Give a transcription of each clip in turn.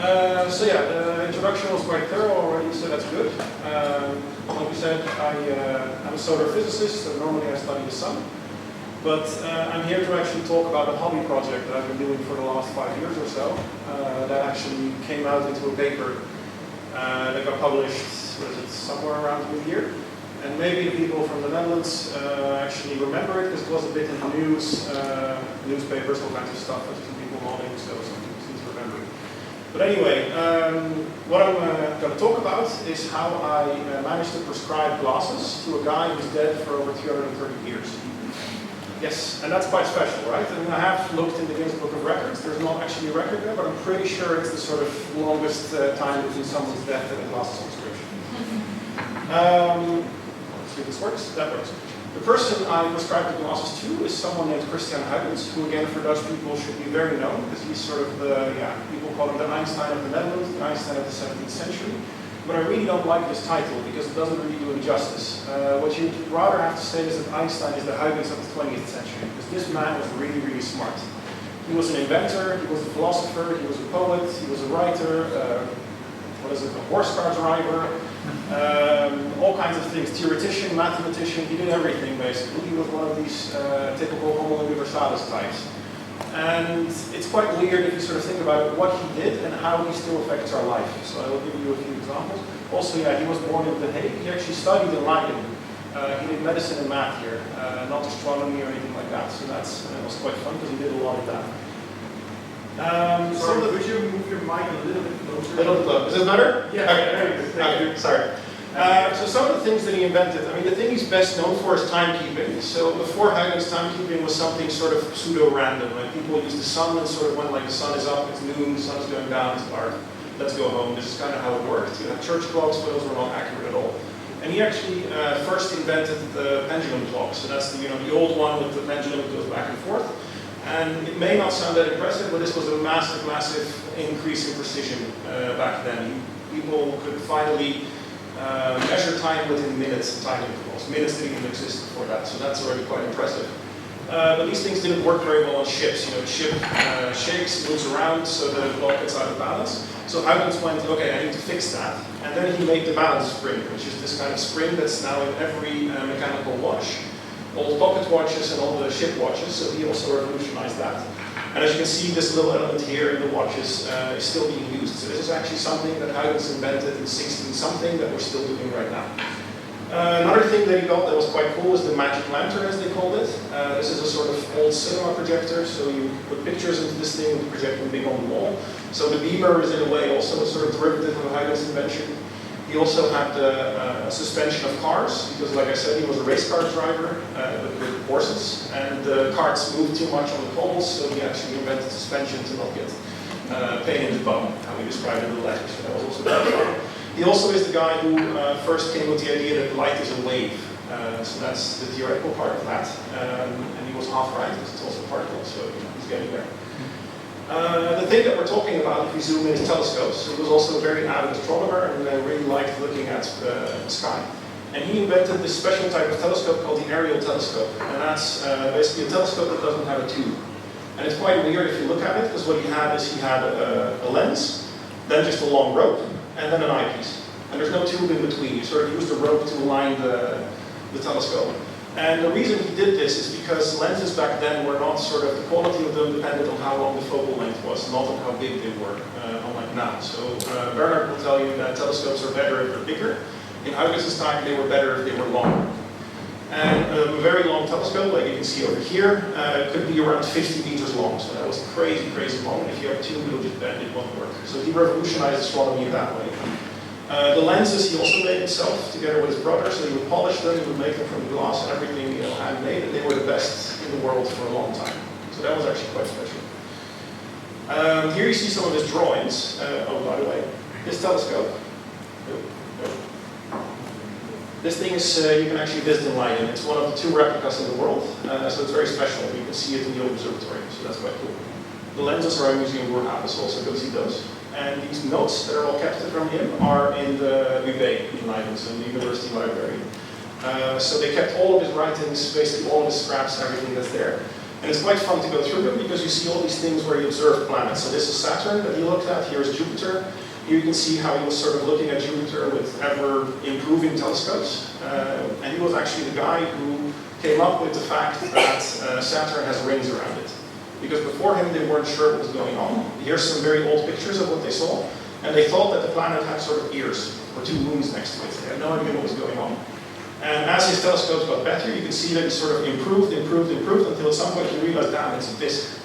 So yeah, the introduction was quite thorough already, so that's good. Like we said, I'm a solar physicist, so normally I study the sun. But I'm here to actually talk about a hobby project that I've been doing for the last 5 years or so. That actually came out into a paper that got published, what is it, somewhere around mid-year. And maybe the people from the Netherlands actually remember it, because it was a bit in the news, newspapers, all kinds of stuff. There's some people nodding, so some people seem to remember it. But anyway, what I'm going to talk about is how I managed to prescribe glasses to a guy who's dead for over 330 years. Yes, and that's quite special, right? I mean, I have looked in the Guinness Book of Records. There's not actually a record there, but I'm pretty sure it's the sort of longest time between someone's death and a glasses subscription. Let's see if this works. That works. The person I prescribed the glasses to is someone named Christiaan Huygens, who again for Dutch people should be very known, because he's sort of the, people call him the Einstein of the Netherlands, the Einstein of the 17th century. But I really don't like this title, because it doesn't really do him justice. What you'd rather have to say is that Einstein is the Huygens of the 20th century, because this man was really, really smart. He was an inventor, he was a philosopher, he was a poet, he was a writer, a horse car driver, all kinds of things, theoretician, mathematician, he did everything basically. He was one of these typical homo universalis types. And it's quite weird if you sort of think about what he did and how he still affects our life. So I will give you a few examples. Also, yeah, he was born in The Hague. He actually studied in Leiden. He did medicine and math here, not astronomy or anything like that. So that was quite fun because he did a lot of that. Sorry, could you move your mic a little bit closer? A little bit closer. Is this better? Yeah, okay. Very good. Thank you. Sorry. So some of the things that he invented, I mean, the thing he's best known for is timekeeping. So before Huygens, timekeeping was something sort of pseudo-random. Like people used the sun and sort of when like the sun is up, it's noon, the sun is going down, it's dark, let's go home. This is kind of how it worked. You had church clocks, but those were not accurate at all. And he actually first invented the pendulum clock. So that's the old one with the pendulum that goes back and forth. And it may not sound that impressive, but this was a massive, massive increase in precision back then. People could finally measure time within minutes and time intervals. Minutes didn't even exist before that, so that's already quite impressive. But these things didn't work very well on ships. You know, the ship shakes, moves around, so the clock gets out of balance. So Huygens went, okay, I need to fix that. And then he made the balance spring, which is this kind of spring that's now in every mechanical watch. All the pocket watches and all the ship watches, so he also revolutionized that. And as you can see, this little element here in the watches is still being used. So this is actually something that Huygens invented in 16-something that we're still doing right now. Another thing that he got that was quite cool is the magic lantern, as they called it. This is a sort of old cinema projector, so you put pictures into this thing and project them big on the wall. So the beamer is in a way also a sort of derivative of Huygens' invention. He also had a suspension of cars, because like I said, he was a race car driver with horses, and the carts moved too much on the poles, so he actually invented suspension to not get pain in the bum, how we described it in the letters. So that was also very fun. He also is the guy who first came with the idea that light is a wave. So that's the theoretical part of that. And he was half right, because it's also particle, so he's getting there. The thing that we're talking about, if we zoom in, is telescopes. So he was also a very avid astronomer and really liked looking at the sky. And he invented this special type of telescope called the aerial telescope. And that's basically a telescope that doesn't have a tube. And it's quite weird if you look at it, because what he had is he had a lens, then just a long rope, and then an eyepiece. And there's no tube in between. You sort of use the rope to align the telescope. And the reason he did this is because lenses back then were not sort of, the quality of them depended on how long the focal length was, not on how big they were, unlike now. So Bernard will tell you that telescopes are better if they're bigger. In Huygens' time, they were better if they were longer. And a very long telescope, like you can see over here, could be around 50 meters long. So that was crazy, crazy long. If you have a tube, it'll just bend, it won't work. So he revolutionized astronomy in that way. The lenses he also made himself together with his brother, so he would polish them, he would make them from glass and everything, handmade, and they were the best in the world for a long time. So that was actually quite special. Here you see some of his drawings. Oh, by the way, this telescope. This thing is, you can actually visit in Leiden. It's one of the 2 replicas in the world, so it's very special. You can see it in the observatory, so that's quite cool. The lenses are in Museum Burcht, so also go see those. And these notes that are all kept from him are in the UB in Leiden, so in the university library. So they kept all of his writings, basically all of his scraps, everything that's there. And it's quite fun to go through them because you see all these things where he observed planets. So this is Saturn that he looked at, here's Jupiter. Here you can see how he was sort of looking at Jupiter with ever improving telescopes. And he was actually the guy who came up with the fact that Saturn has rings around it. Because before him they weren't sure what was going on. Here's some very old pictures of what they saw. And they thought that the planet had sort of ears, or two moons next to it. They had no idea what was going on. And as his telescopes got better, you can see that he sort of improved, until at some point he realized, damn, it's a disk.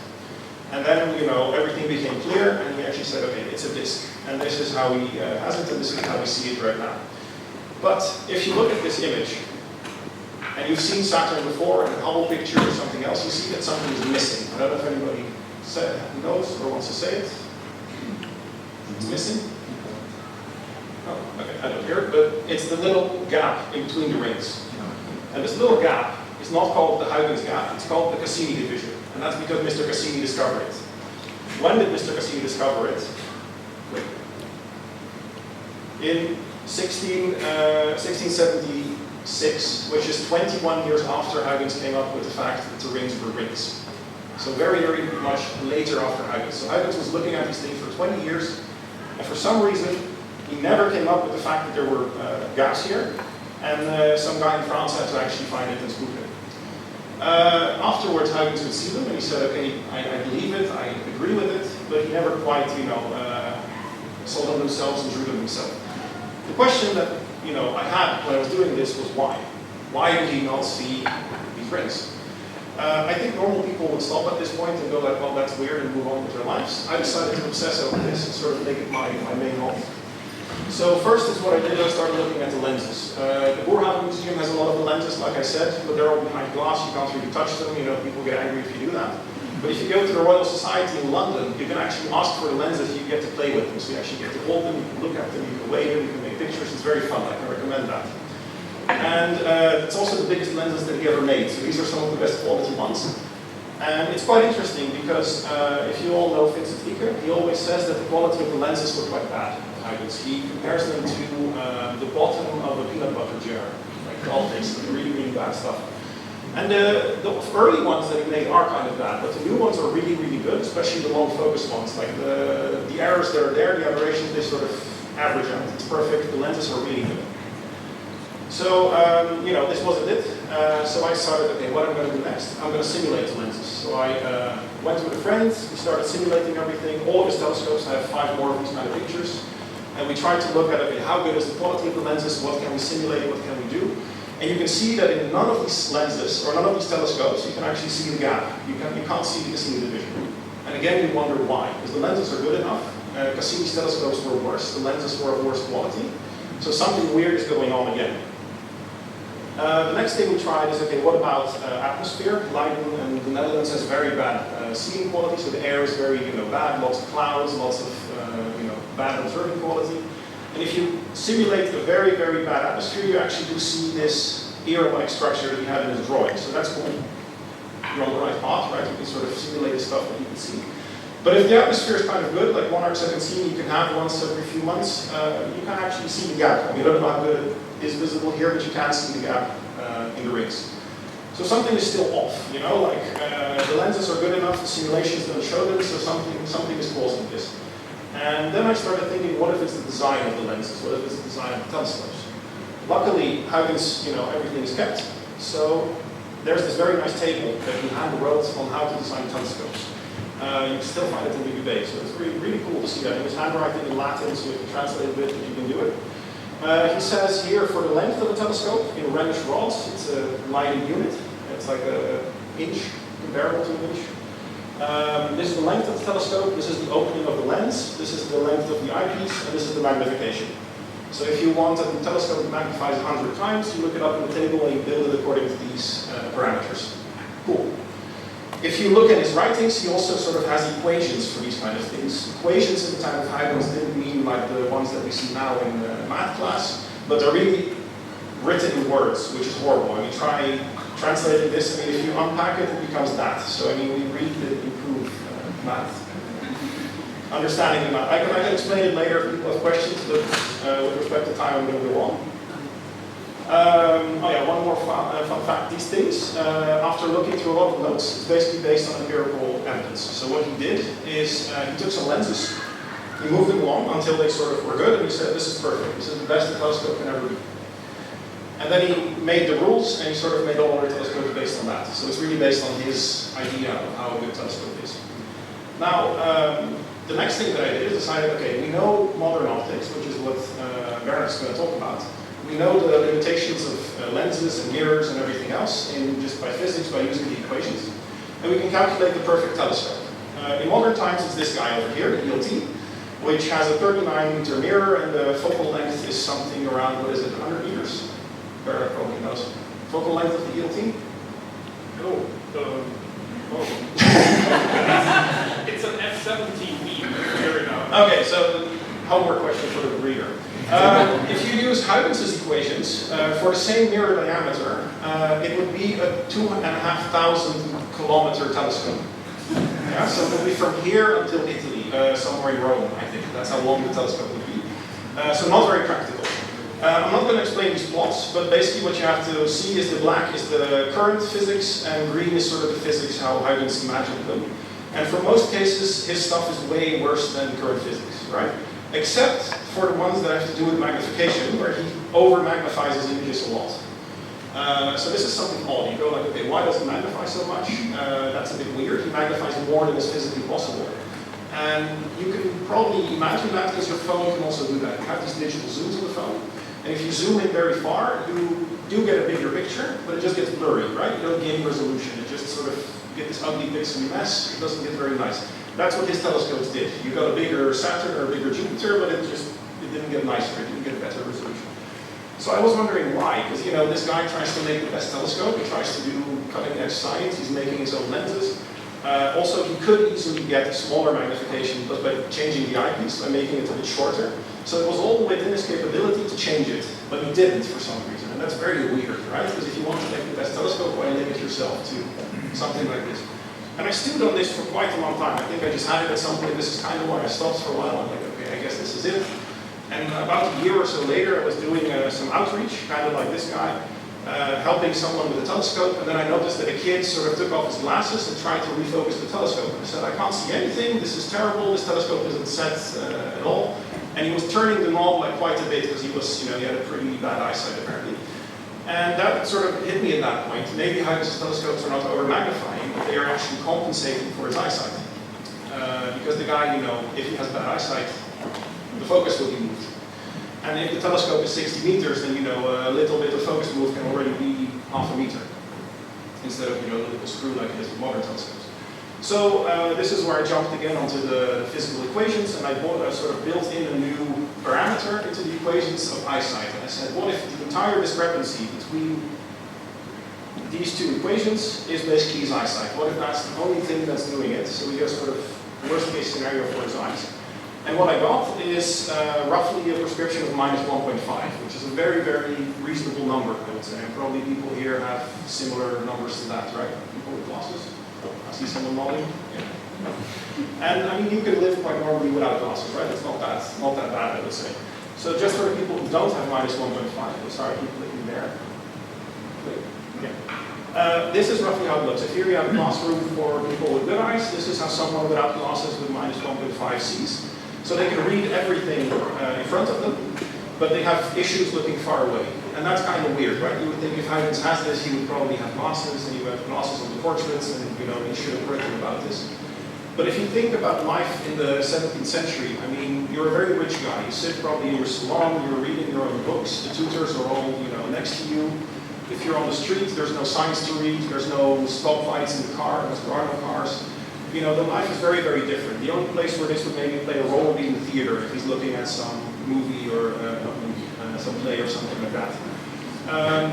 And then, you know, everything became clear, and he actually said, okay, it's a disk. And this is how he has it, and this is how we see it right now. But if you look at this image, and you've seen Saturn before in a Hubble picture or something else, you see that something is missing. I don't know if anybody knows or wants to say it. It's missing? Oh, okay, I don't hear it, but it's the little gap in between the rings. And this little gap is not called the Huygens gap, it's called the Cassini division. And that's because Mr. Cassini discovered it. When did Mr. Cassini discover it? In 1676, which is 21 years after Huygens came up with the fact that the rings were rings. So very, very much later after Huygens. So Huygens was looking at these things for 20 years, and for some reason, he never came up with the fact that there were gaps here, and some guy in France had to actually find it and spook him. Afterwards, Huygens could see them, and he said, okay, I believe it, I agree with it, but he never quite, you know, saw them themselves and drew them himself. The question that, you know, I had when I was doing this was why? Why did he not see these rings? I think normal people would stop at this point and go like, well, that's weird, and move on with their lives. I decided to obsess over this and sort of make it my main hobby. So first is what I did, I started looking at the lenses. The Burcht Museum has a lot of the lenses, like I said, but they're all behind glass, you can't really touch them, you know, people get angry if you do that. But if you go to the Royal Society in London, you can actually ask for the lenses, you get to play with them. So you actually get to hold them, you can look at them, you can wave them, you can make pictures, it's very fun, I can recommend that. And it's also the biggest lenses that he ever made, so these are some of the best quality ones. And it's quite interesting because if you all know Vincent Icke, he always says that the quality of the lenses were quite bad. He compares them to the bottom of a peanut butter jar, like the optics, the really, really bad stuff. And the early ones that he made are kind of bad, but the new ones are really, really good, especially the long focus ones. Like the errors that are there, the aberrations, they sort of average out. It's perfect, the lenses are really good. So, you know, this wasn't it. So I decided, okay, what I'm going to do next? I'm going to simulate the lenses. So I went with a friend, we started simulating everything. All of his telescopes have 5 more of these kind of pictures. And we tried to look at, okay, how good is the quality of the lenses, what can we simulate, what can we do? And you can see that in none of these lenses, or none of these telescopes, you can actually see the gap. You can't see the Cassini division. And again, you wonder why. Because the lenses are good enough. Cassini's telescopes were worse, the lenses were of worse quality. So something weird is going on again. The next thing we tried is, okay, what about atmosphere? Leiden and the Netherlands has very bad seeing quality, so the air is very, you know, bad, lots of clouds, lots of, you know, bad observing quality. And if you simulate a very, very bad atmosphere, you actually do see this era-like structure that he had in his drawing. So that's cool. You're on the right path, right? You can sort of simulate the stuff that you can see. But if the atmosphere is kind of good, like 1 arc-second seeing you can have once every few months, you can actually see the gap. I mean, I don't know how good it is visible here, but you can see the gap in the rings. So something is still off, you know, like the lenses are good enough, the simulations don't show them, so something is causing this. And then I started thinking, what if it's the design of the lenses? What if it's the design of the telescopes? Luckily, Huygens, you know, everything is kept. So there's this very nice table that he handwrote on how to design telescopes. You can still find it in the UB, so it's really, really cool to see that. It was handwriting in Latin, so you can translate a bit, but you can do it. He says here for the length of a telescope in Rhenish rods, it's a Leiden unit. It's like an inch, comparable to an inch. This is the length of the telescope, this is the opening of the lens, this is the length of the eyepiece, and this is the magnification. So if you want a telescope that magnifies 100 times, you look it up in the table and you build it according to these parameters. Cool. If you look at his writings, he also sort of has equations for these kind of things. Equations at the time of Huygens didn't mean like the ones that we see now in math class, but they're really written in words, which is horrible. I mean, try translating this, I mean, if you unpack it, it becomes that. So, I mean, we really did improve math. Understanding the math. I can explain it later if people have questions, but with respect to time, I'm going to go on. Oh yeah, one more fun fact. These things, after looking through a lot of notes, it's basically based on empirical evidence. So what he did is he took some lenses, he moved them along until they sort of were good, and he said, this is perfect. This is the best the telescope can ever be. And then he made the rules, and he sort of made all other telescopes based on that. So it's really based on his idea of how a good telescope is. Now, the next thing that I did is decided, okay, we know modern optics, which is what Barrett's going to talk about. We know the limitations of lenses and mirrors and everything else just by physics, by using the equations. And we can calculate the perfect telescope. In modern times, it's this guy over here, the ELT, which has a 39-meter mirror, and the focal length is something around, what is it, 100 meters? Barrett probably knows. Focal length of the ELT? It's an F-17B. Fair enough. Okay, so homework question for the reader. If you use Huygens' equations for the same mirror diameter, it would be a 2,500 kilometer telescope. Yeah, so it would be from here until Italy, somewhere in Rome, I think. That's how long the telescope would be. So not very practical. I'm not going to explain these plots, but basically what you have to see is the black is the current physics, and green is sort of the physics, how Huygens imagined them. And for most cases, his stuff is way worse than current physics, right? Except for the ones that have to do with magnification, where he over-magnifies his images a lot. So this is something odd. You go like, okay, why does he magnify so much? That's a bit weird. He magnifies more than is physically possible. And you can probably imagine that because your phone can also do that. You have these digital zooms on the phone. And if you zoom in very far, you do get a bigger picture, but it just gets blurry, right? You don't gain resolution. It just sort of get this ugly pixely mess. It doesn't get very nice. That's what his telescopes did. You got a bigger Saturn or a bigger Jupiter, but it didn't get nicer. It didn't get better resolution. So I was wondering why, because this guy tries to make the best telescope. He tries to do cutting-edge science. He's making his own lenses. Also, he could easily get smaller magnification, but by changing the eyepiece, by making it a bit shorter. So it was all within his capability to change it, but he didn't for some reason, and that's very weird, right? Because if you want to make the best telescope, why limit yourself to something like this? And I stewed on this for quite a long time. I think I just had it at some point. This is kind of why I stopped for a while. I'm like, okay, I guess this is it. And about a year or so later, I was doing some outreach, kind of like this guy, helping someone with a telescope, and then I noticed that a kid sort of took off his glasses and tried to refocus the telescope. And I said, I can't see anything, this is terrible, this telescope isn't set at all. And he was turning the knob like quite a bit because he was, he had a pretty bad eyesight apparently. And that sort of hit me at that point. Maybe Huygens' telescopes are not over-magnifying, but they are actually compensating for his eyesight. Because the guy, if he has bad eyesight, the focus will be moved. And if the telescope is 60 meters, then a little bit of focus move can already be half a meter, instead of a little screw like it is with modern telescopes. So this is where I jumped again onto the physical equations, and I sort of built in a new parameter into the equations of eyesight. And I said, what if the entire discrepancy between these two equations is basically his eyesight? What if that's the only thing that's doing it? So we get sort of worst case scenario for his eyes. And what I got is roughly a prescription of -1.5, which is a very, very reasonable number, I would say. And probably people here have similar numbers to that, right? People with glasses? I see someone nodding. Yeah. And I mean, you can live quite normally without glasses, right? It's not that bad, I would say. So just for the people who don't have -1.5, sorry, keep clicking there. Click. Yeah. This is roughly how it looks. If here you have a classroom for people with good eyes, this is how someone without glasses with -1.5 sees. So they can read everything in front of them, but they have issues looking far away. And that's kind of weird, right? You would think if Huygens has this, he would probably have glasses, and he would have glasses on the portraits, and he should have written about this. But if you think about life in the 17th century, I mean, you're a very rich guy. You sit probably in your salon, you're reading your own books, the tutors are all next to you. If you're on the street, there's no signs to read, there's no stoplights in the car, because there are no cars. The life is very, very different. The only place where this would maybe play a role would be in the theater, if he's looking at some movie or some play or something like that.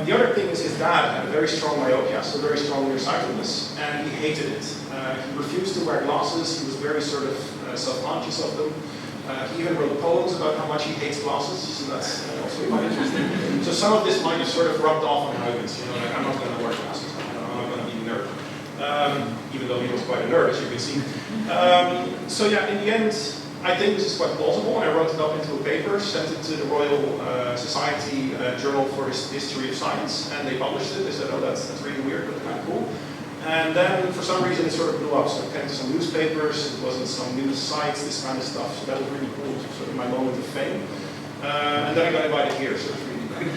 The other thing is his dad had a very strong myopia, so very strong nearsightedness, and he hated it. He refused to wear glasses. He was very sort of self-conscious of them. He even wrote poems about how much he hates glasses, so that's also quite interesting. So some of this might have sort of rubbed off on Huygens, like I'm not going to wear glasses, I'm not going to be a nerd. Even though he was quite a nerd, as you can see. So yeah, in the end, I think this is quite plausible, and I wrote it up into a paper, sent it to the Royal Society Journal for History of Science, and they published it. They said, oh, that's really weird, but kind of cool. And then, for some reason, it sort of blew up. So it came to some newspapers, it was in some news sites, this kind of stuff. So that was really cool, sort of my moment of fame. And then I got invited here, so it's really great.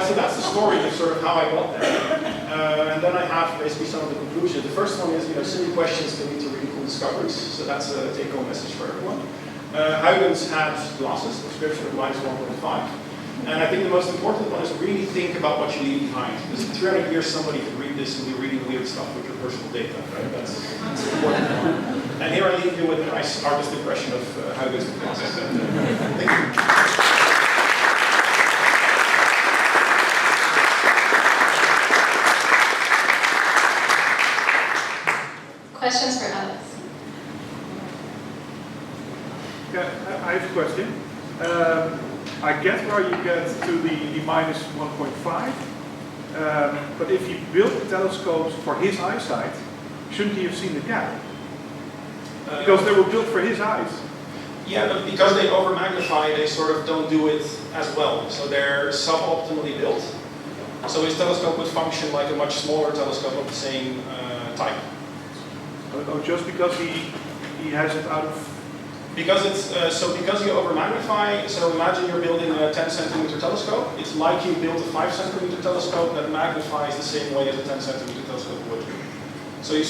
So that's the story of sort of how I got there. And then I have basically some of the conclusions. The first one is, silly questions can lead to really cool discoveries. So that's a take-home message for everyone. Huygens had glasses, prescription of -1.5. And I think the most important one is really think about what you leave behind. Because in 300 years, somebody could read this and be reading weird stuff with your personal data, right? That's the important one. And here I leave you with a nice artist impression of Huygens' glasses. Thank you. Questions for Alex? Yeah, I have a question. I get where you get to the -1.5, but if he built the telescopes for his eyesight, shouldn't he have seen the gap? Because they were built for his eyes. Yeah, but because they over-magnify, they sort of don't do it as well. So they're suboptimally built. So his telescope would function like a much smaller telescope of the same type. Oh, just because he has it out of... Because it's because you over-magnify, so imagine you're building a 10 centimeter telescope. It's like you build a 5 centimeter telescope that magnifies the same way as a 10 centimeter telescope would. So you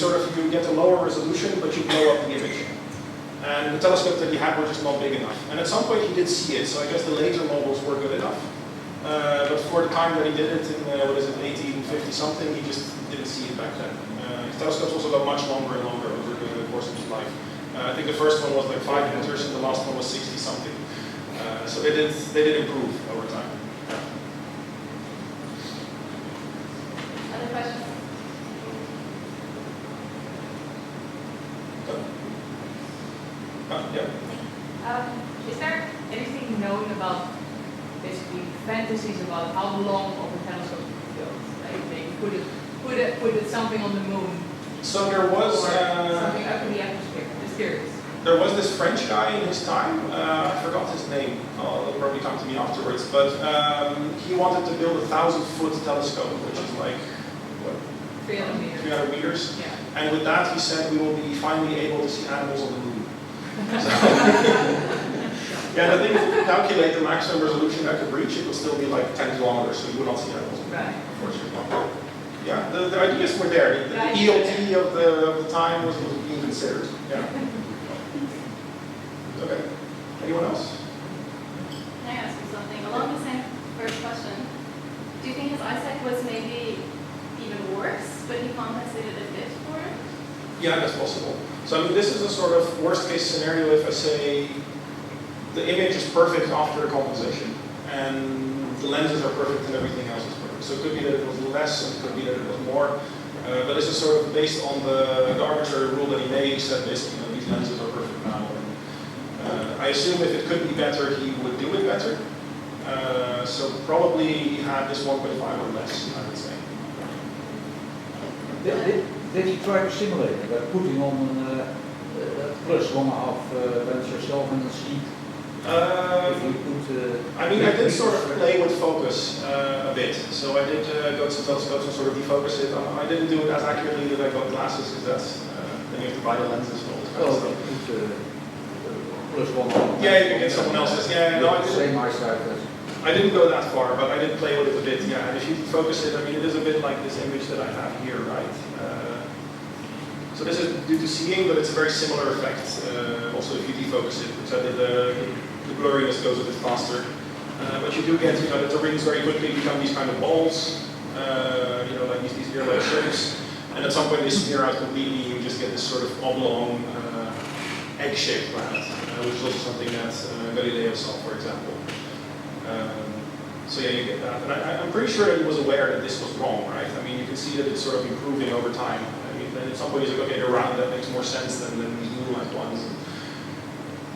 get a lower resolution, but you blow up the image. And the telescope that he had were just not big enough. And at some point he did see it, so I guess the later models were good enough. But for the time that he did it in, 1850 something, he just didn't see it back then. His telescopes also got much longer and longer over the course of his life. I think the first one was like 5 meters and the last one was 60 something. So they did improve over time. Other questions? Yeah. Is there anything known about basically fantasies about how long of a telescope to be built? Like they put something on the moon. So there was something up in the atmosphere. Just curious. There was this French guy in his time. I forgot his name. It'll probably come to me afterwards. But he wanted to build a 1,000-foot telescope, which is like what? 300 meters. 300 meters. Yeah. And with that, he said we will be finally able to see animals on the moon. Yeah, the thing is, if you calculate the maximum resolution that could reach, it would still be like 10 kilometers, so you would not see animals. Right. Unfortunately. Yeah, the ideas were there. The ELT of the time was being considered. Yeah. Okay. Anyone else? Can I ask you something? Along the same first question, do you think his eyesight was maybe even worse, but he compensated a bit for it? Yeah, that's possible. So I mean, this is a sort of worst case scenario if I say the image is perfect after the compensation, and the lenses are perfect and everything else is perfect. So it could be that it was less, and it could be that it was more. But this is sort of based on the arbitrary rule that he made. He said basically, these lenses are perfect now. And, I assume if it could be better, he would do it better. So probably he had this 1.5 or less, I would say. Did he try to simulate it by putting on a +1.5 lens yourself and see? I mean, I did sort of play with focus a bit. So I did go to some telescopes and sort of defocus it. I didn't do it as accurately as I got glasses, because that's then you have to buy the lenses and all this kind of stuff. +1.5. Yeah, you can get someone else's. Yeah, no, I same eyesight. I didn't go that far, but I did play with it a bit. Yeah, and if you focus it, I mean, it is a bit like this image that I have here, right? So this is due to seeing, but it's a very similar effect. Also, if you defocus it, so that the blurriness goes a bit faster. But you do get, that the rings very quickly become these kind of balls, like these ear-like shapes. And at some point they smear out completely. You just get this sort of oblong, egg-shaped planet, which is also something that Galileo saw, for example. So yeah, you get that. And I'm pretty sure that he was aware that this was wrong, right? I mean, you can see that it's sort of improving over time. I mean, then at some point he's like, okay, they're round, that makes more sense than these moonlight ones. And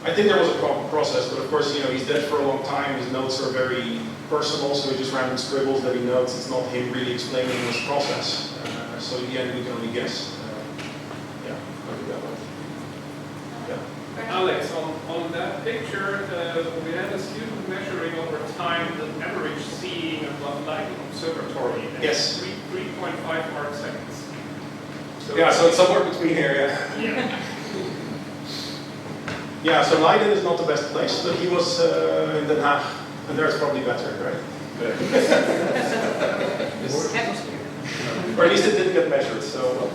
I think there was a process, but of course, he's dead for a long time. His notes are very personal, so he just random scribbles that he notes. It's not him really explaining this process. So in the end, we can only guess. Yeah, I'll do that one. on that picture, we had a student measuring over time the average seeing above Leiden Observatory. And Yes. 3.5 arc seconds. Yeah, so it's somewhere between here, yeah. Yeah. Yeah, so Leiden is not the best place, but he was in Den Haag, and there it's probably better, right? Or at least it didn't get measured, so...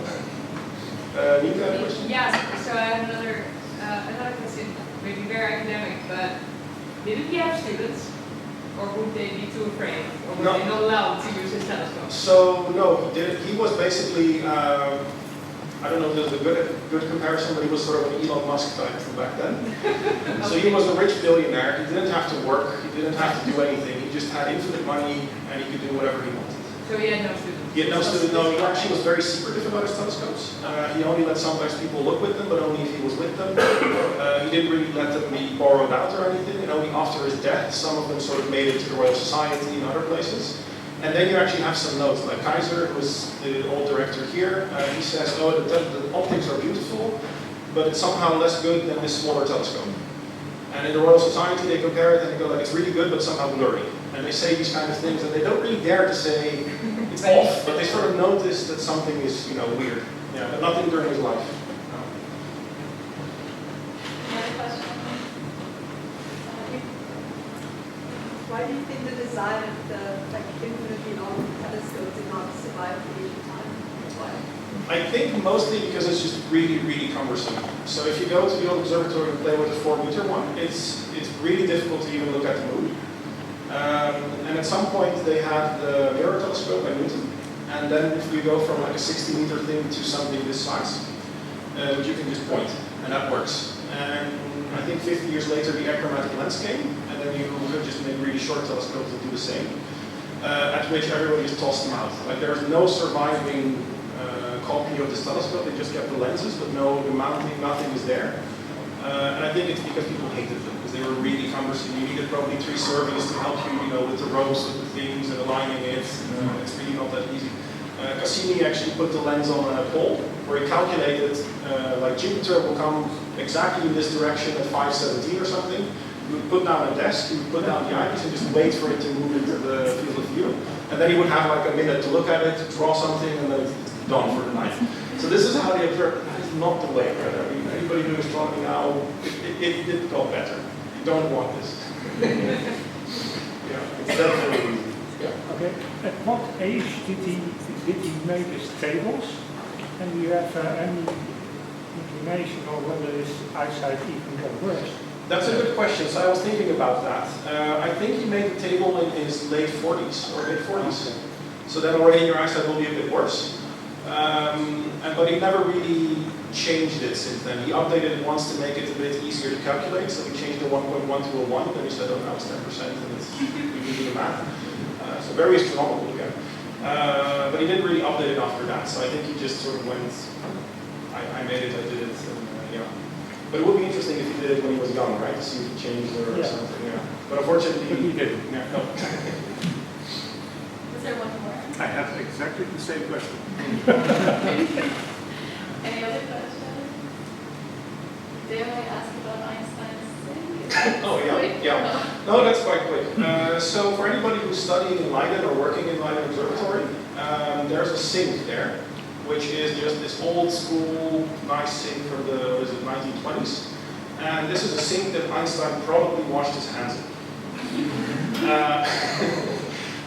Nika, a question? Yes, so I have another question, maybe very academic, but didn't he have students? Or would they be too afraid? Or were they not allowed to use his telescope? So, no, he didn't. He was basically, I don't know if there's a good comparison, but he was sort of an Elon Musk type from back then. So he was a rich billionaire. He didn't have to work. He didn't have to do anything. He just had infinite money, and he could do whatever he wanted. So he had no students? He had no students. No, he actually was very secretive about his telescopes. He only let sometimes people look with them, but only if he was with them. He didn't really let them be borrowed out or anything. And only after his death, some of them sort of made it to the Royal Society and other places. And then you actually have some notes, like Kaiser, who is the old director here. He says, oh, the optics are beautiful, but it's somehow less good than this smaller telescope. And in the Royal Society, they compare it and they go like, it's really good, but somehow blurry. And they say these kind of things, and they don't really dare to say it's off, but they sort of notice that something is, weird. Yeah, but nothing during his life. No. Another question? Why do you think the design of the infinitely long telescope did not survive for the time? Why? I think mostly because it's just really, really cumbersome. So if you go to the old observatory and play with the 4-meter one, it's really difficult to even look at the moon. And at some point they had the mirror telescope by Newton, and then if you go from like a 60-meter thing to something this size, which you can just point, and that works. And I think 50 years later the achromatic lens came, and then you could just make really short telescopes that do the same. At which everybody just tossed them out. Like there's no surviving copy of this telescope. They just kept the lenses, but the mounting, nothing is there. And I think it's because people hated them, because they were really cumbersome. You needed probably 3 surveys to help you, with the ropes of the things and aligning it. It's really not that easy. Cassini actually put the lens on a pole, where he calculated, like Jupiter will come exactly in this direction at 5:17 or something. You would put down a desk, you would put down the eyepiece and just wait for it to move into the field of view. And then he would have like a minute to look at it, to draw something, and then it's done for the night. So this is how they observe. That is not the way, right? I mean, anybody doing astronomy now, it did go better. You don't want this. Yeah, it's definitely easy. Yeah. Okay. At what age did he make his tables? And do you have any information on whether his eyesight even got worse? That's a good question. So I was thinking about that. I think he made the table in his late 40s or mid 40s. So then already your eyesight will be a bit worse. But he never really changed it since then. He updated it once to make it a bit easier to calculate. So he changed the 1.1 to a 1. Then he said, oh, now it's 10%, and it's we can do the math. So very astronomical again. But he didn't really update it after that. So I think he just sort of went, I made it, I did it, and yeah. But it would be interesting if he did it when he was young, right? To see if he changed or something, yeah. But unfortunately, he didn't. Yeah, no. Is there one more? I have exactly the same question. Any other questions? Dare I ask about Einstein's thing? Oh, yeah. No, that's quite quick. So for anybody who's studying in Leiden or working in Leiden Observatory, there's a sink there, which is just this old school, nice sink from the 1920s. And this is a sink that Einstein probably washed his hands in.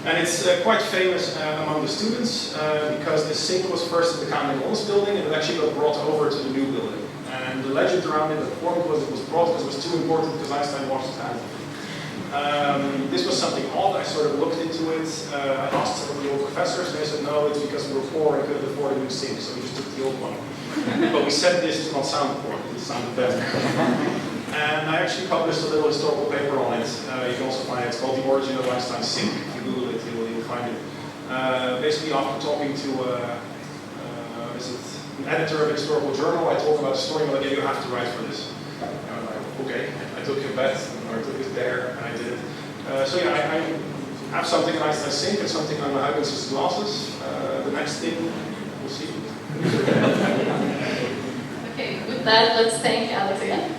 And it's quite famous among the students because this sink was first in the Canary Islands building, and it actually got brought over to the new building. And the legend around it, the formed was it was brought because it was too important because Einstein washed his hands. This was something odd. I sort of looked into it. I asked some of the old professors, and they said no, it's because we were poor and couldn't afford a new sink, so we just took the old one. But we said this to not sound poor, it sounded better. And I actually published a little historical paper on it. You can also find it. It's called The Origin of Einstein's Sink. If you Google it, you'll find it. Basically, after talking to an editor of a historical journal, I told him about the story, and like, yeah, you have to write for this. And I'm like, okay. I took his bet, or I took his dare, and I did it. So yeah, I have something in Einstein's sink and something on Huygens' glasses. The next thing, we'll see. Okay, with that, let's thank Alex again.